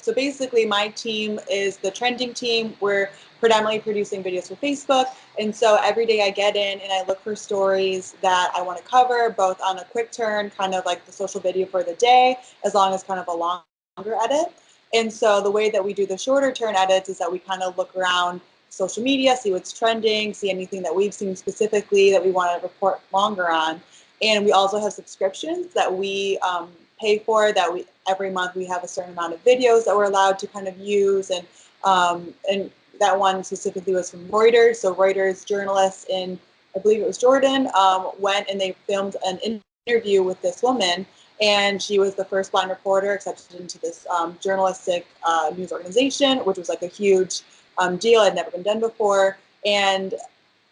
So basically my team is the trending team. We're predominantly producing videos for Facebook. And so every day I get in and I look for stories that I want to cover, both on a quick turn, kind of like the social video for the day, as long as kind of a longer edit. And so the way that we do the shorter turn edits is that we kind of look around social media, see what's trending, see anything that we've seen specifically that we want to report longer on. And we also have subscriptions that we pay for, that we every month we have a certain amount of videos that we're allowed to kind of use. And that one specifically was from Reuters. So Reuters journalists in, I believe it was Jordan, went and they filmed an interview with this woman, and she was the first blind reporter accepted into this journalistic news organization, which was like a huge deal. Had never been done before. And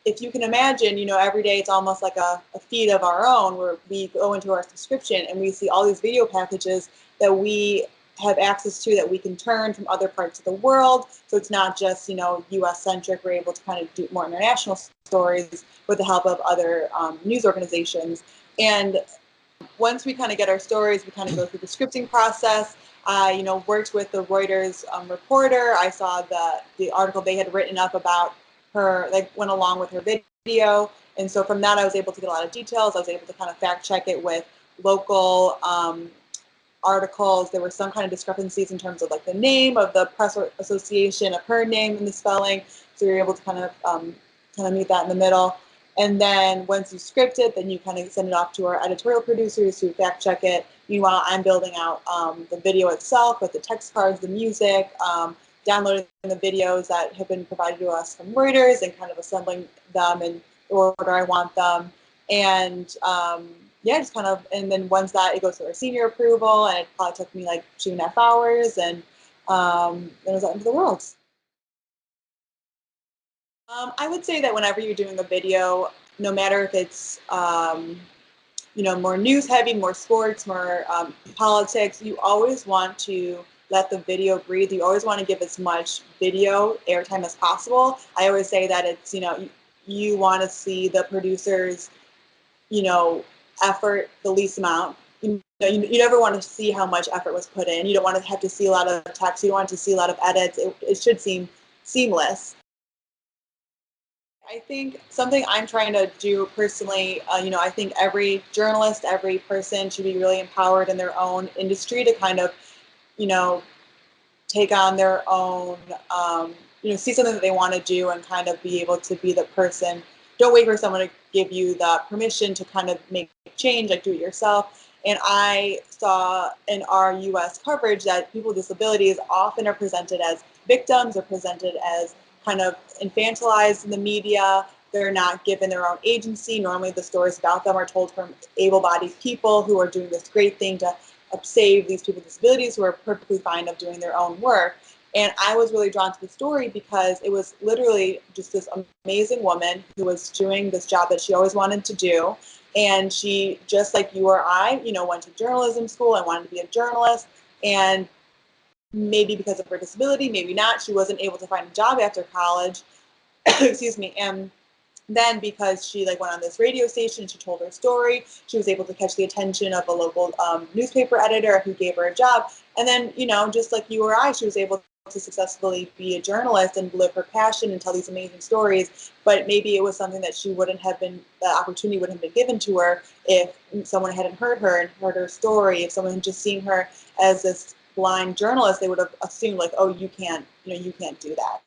if you can imagine, you know, every day it's almost like a feed of our own, where we go into our subscription and we see all these video packages that we have access to, that we can turn from other parts of the world. So it's not just, you know, US centric. We're able to kind of do more international stories with the help of other news organizations. And once we kind of get our stories, we kind of go through the scripting process. I, you know, worked with the Reuters reporter. I saw the article they had written up about her, like went along with her video. And so from that, I was able to get a lot of details. I was able to kind of fact check it with local articles. There were some kind of discrepancies in terms of like the name of the press association, of her name and the spelling. So we were able to kind of meet that in the middle. And then once you script it, then you kind of send it off to our editorial producers who fact check it. Meanwhile, I'm building out the video itself with the text cards, the music, downloading the videos that have been provided to us from Reuters and kind of assembling them in the order I want them. And yeah, just kind of, and then once that, it goes through our senior approval, and it probably took me like 2.5 hours, and then it was out into the world. I would say that whenever you're doing a video, no matter if it's you know, more news heavy, more sports, more politics, you always want to let the video breathe. You always want to give as much video airtime as possible. I always say that it's, you know, you want to see the producers, you know, effort the least amount. You know, you never want to see how much effort was put in. You don't want to have to see a lot of text. You don't want to see a lot of edits. It should seem seamless. I think something I'm trying to do personally, you know, I think every journalist, every person should be really empowered in their own industry to kind of, you know, take on their own, you know, see something that they want to do and kind of be able to be the person. Don't wait for someone to give you the permission to kind of make change, like do it yourself. And I saw in our US coverage that people with disabilities often are presented as victims, or presented as kind of infantilized in the media. They're not given their own agency. Normally the stories about them are told from able-bodied people who are doing this great thing to save these people with disabilities who are perfectly fine of doing their own work. And I was really drawn to the story because it was literally just this amazing woman who was doing this job that she always wanted to do. And she, just like you or I, you know, went to journalism school and wanted to be a journalist. And maybe because of her disability, maybe not, she wasn't able to find a job after college. Excuse me. And then because she like went on this radio station, she told her story, she was able to catch the attention of a local newspaper editor who gave her a job. And then, you know, just like you or I, she was able to successfully be a journalist and live her passion and tell these amazing stories. But maybe it was something that she wouldn't have been, the opportunity wouldn't have been given to her if someone hadn't heard her and heard her story. If someone had just seen her as this blind journalist, they would have assumed like, oh, you can't, you know, you can't do that.